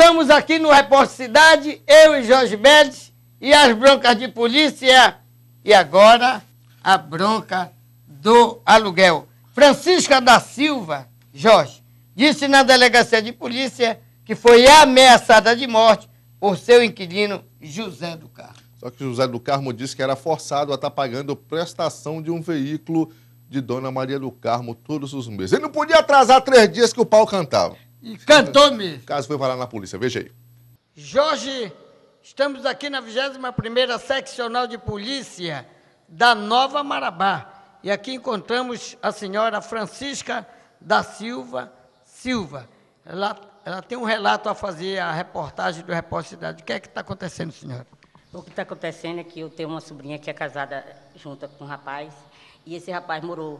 Estamos aqui no Repórter Cidade, eu e Jorge Mendes, e as broncas de polícia. E agora, a bronca do aluguel. Francisca da Silva, Jorge, disse na delegacia de polícia que foi ameaçada de morte por seu inquilino José do Carmo. Só que José do Carmo disse que era forçado a estar pagando prestação de um veículo de Dona Maria do Carmo todos os meses. Ele não podia atrasar 3 dias que o pau cantava. E cantou mesmo. O caso foi parar na polícia, veja aí. Jorge, estamos aqui na 21ª Seccional de Polícia da Nova Marabá. E aqui encontramos a senhora Francisca da Silva. Ela tem um relato a fazer, a reportagem do Repórter Cidade. O que é que está acontecendo, senhora? O que está acontecendo é que eu tenho uma sobrinha que é casada junto com um rapaz, e esse rapaz morou,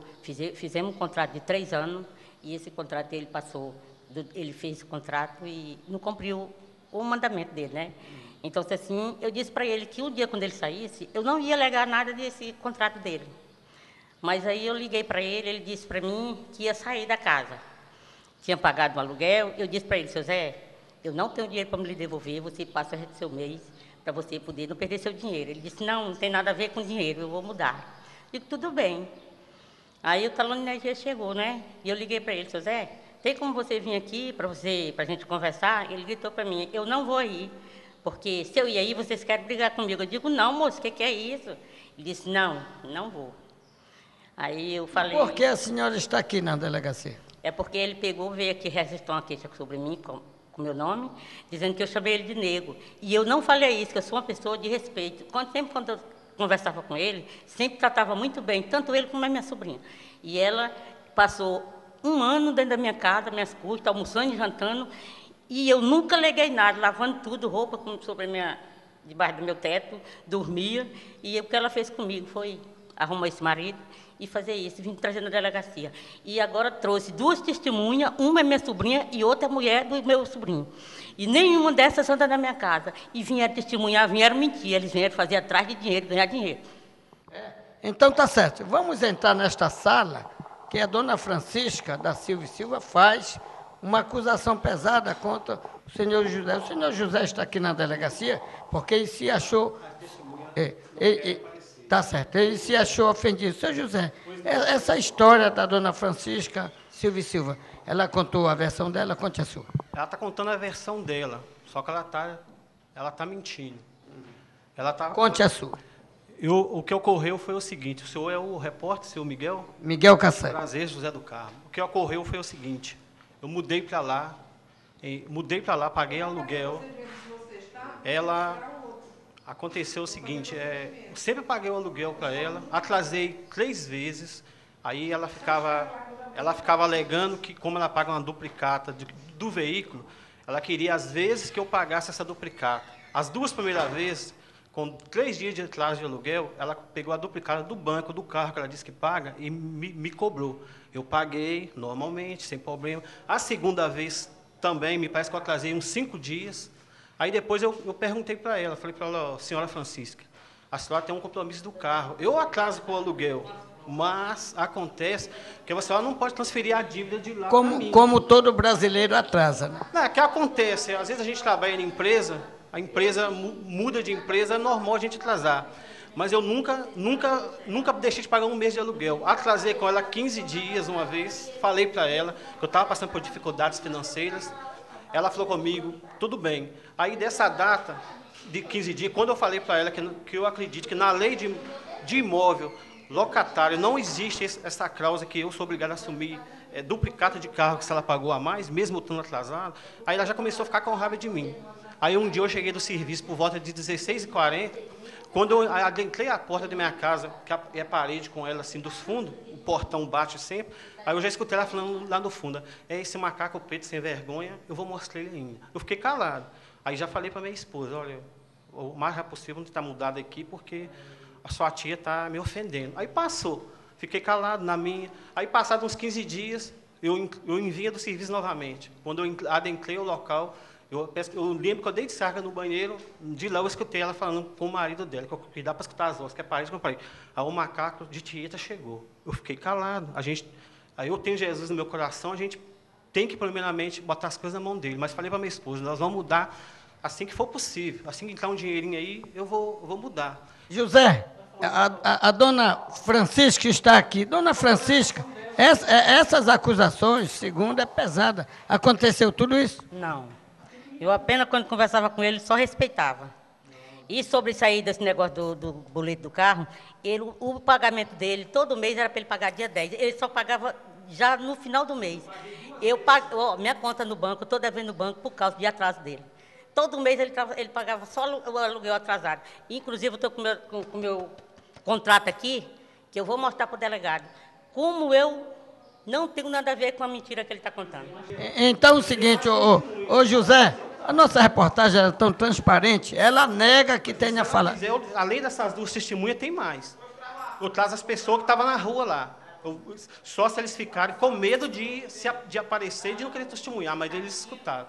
fizemos um contrato de 3 anos, e esse contrato ele fez o contrato e não cumpriu o mandamento dele, né? Então, assim, eu disse para ele que um dia, quando ele saísse, eu não ia alegar nada desse contrato dele. Mas aí eu liguei para ele, ele disse para mim que ia sair da casa. Tinha pagado um aluguel, eu disse para ele, seu Zé, eu não tenho dinheiro para me lhe devolver, você passa o resto do seu mês para você poder não perder seu dinheiro. Ele disse, não tem nada a ver com dinheiro, eu vou mudar. Eu digo, tudo bem. Aí o talão de energia chegou, né? E eu liguei para ele, seu Zé, tem como você vir aqui para a gente conversar? Ele gritou para mim, eu não vou ir, porque se eu ir aí, vocês querem brigar comigo. Eu digo, não, moço, o que é isso? Ele disse, não vou. Aí eu falei... Por que a senhora está aqui na delegacia? É porque ele veio aqui registrar uma queixa sobre mim, com meu nome, dizendo que eu chamei ele de nego. E eu não falei isso, que eu sou uma pessoa de respeito. Sempre quando eu conversava com ele, sempre tratava muito bem, tanto ele como a minha sobrinha. E ela passou 1 ano dentro da minha casa, minhas custas, almoçando e jantando, e eu nunca aleguei nada, lavando tudo, roupa debaixo do meu teto, dormia, e o que ela fez comigo foi arrumar esse marido e fazer isso, vim trazer na delegacia. E agora trouxe 2 testemunhas, uma é minha sobrinha e outra é mulher do meu sobrinho. E nenhuma dessas anda na minha casa. E vieram testemunhar, vieram mentir, eles vieram fazer atrás de dinheiro, ganhar dinheiro. Então tá certo, vamos entrar nesta sala, que a dona Francisca da Silva faz uma acusação pesada contra o senhor José. O senhor José está aqui na delegacia porque ele se achou... Tá certo, ele se achou ofendido. Seu José, essa história da dona Francisca Silva, ela contou a versão dela, conte a sua. Ela está contando a versão dela, só que ela tá mentindo. Conte a sua. O que ocorreu foi o seguinte, o senhor é o repórter, seu Miguel? Miguel Cassé. Prazer, José do Carmo. O que ocorreu foi o seguinte, eu mudei para lá, paguei aluguel, aconteceu o seguinte, eu sempre paguei o aluguel para ela, atrasei 3 vezes, aí ela ficava alegando que, como ela paga uma duplicata do veículo, ela queria, às vezes, que eu pagasse essa duplicata. As 2 primeiras vezes, com 3 dias de atraso de aluguel, ela pegou a duplicata do banco, do carro que ela disse que paga, e me cobrou. Eu paguei normalmente, sem problema. A segunda vez também, me parece que eu atrasei uns 5 dias. Aí depois eu perguntei para ela, falei para ela, senhora Francisca, a senhora tem um compromisso do carro. Eu atraso com o aluguel, mas acontece que a senhora não pode transferir a dívida de lá para mim. Como todo brasileiro atrasa, né? Não, é que acontece, às vezes a gente trabalha em empresa, a empresa muda de empresa, é normal a gente atrasar. Mas eu nunca deixei de pagar 1 mês de aluguel. Atrasei com ela 15 dias uma vez, falei para ela que eu estava passando por dificuldades financeiras. Ela falou comigo, tudo bem. Aí, dessa data de 15 dias, quando eu falei para ela que eu acredito que na lei de imóvel locatário não existe essa cláusula que eu sou obrigado a assumir duplicata de carro que se ela pagou a mais, mesmo eu estando atrasado, aí ela já começou a ficar com raiva de mim. Aí um dia eu cheguei do serviço por volta de 16h40, quando eu adentrei a porta da minha casa, que é a parede com ela assim dos fundos, o portão bate sempre, aí eu já escutei ela falando lá no fundo, esse macaco preto sem vergonha, eu vou mostrar ele ainda. Eu fiquei calado. Aí já falei para minha esposa, olha, o mais rápido possível não está mudado aqui, porque a sua tia está me ofendendo. Aí passou, fiquei calado na minha. Aí, passados uns 15 dias, eu envia do serviço novamente. Quando eu adentrei o local, eu lembro que eu dei descarga no banheiro, de lá eu escutei ela falando com o marido dela, que dá para escutar as vozes, que é parede com parede. Aí o macaco de Tieta chegou. Eu fiquei calado. Aí eu tenho Jesus no meu coração, a gente tem que, primeiramente, botar as coisas na mão dele. Mas falei para minha esposa, nós vamos mudar assim que for possível. Assim que entrar um dinheirinho aí, eu vou mudar. José, a dona Francisca está aqui. Dona Francisca, essas acusações, segundo, é pesada. Aconteceu tudo isso? Não. Eu apenas, quando conversava com ele, só respeitava. E sobre sair desse negócio do boleto do carro, o pagamento dele, todo mês, era para ele pagar dia 10. Ele só pagava já no final do mês. Minha conta no banco, eu estou devendo no banco por causa de atraso dele. Todo mês ele pagava só o aluguel atrasado. Inclusive, eu estou com o meu contrato aqui, que eu vou mostrar para o delegado. Como eu não tenho nada a ver com a mentira que ele está contando. Então, é o seguinte, ô José, a nossa reportagem é tão transparente, ela nega que tenha falado. Além dessas duas testemunhas, tem mais. Eu trago as pessoas que estavam na rua lá. Só se eles ficarem com medo de aparecer e de não querer testemunhar, mas eles escutaram.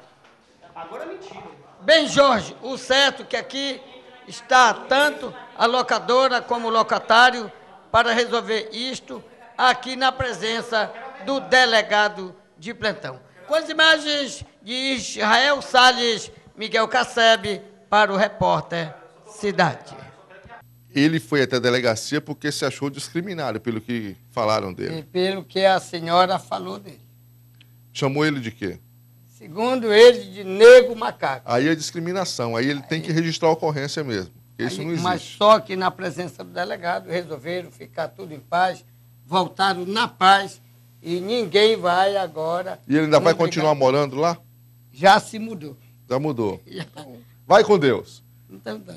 Agora é mentira. Bem, Jorge, o certo é que aqui está tanto a locadora como o locatário para resolver isto aqui na presença do delegado de plantão. Com as imagens de Israel Salles, Miguel Cassebe, para o repórter Cidade. Ele foi até a delegacia porque se achou discriminado, pelo que falaram E dele. pelo que a senhora falou dele. Chamou ele de quê? Segundo ele, de nego macaco. Aí é discriminação, aí ele tem que registrar a ocorrência mesmo. Isso não existe. Mas só que na presença do delegado resolveram ficar tudo em paz, voltaram na paz e ninguém vai agora... E ele ainda vai continuar morando lá? Já se mudou. Já mudou. Vai com Deus. Então tá.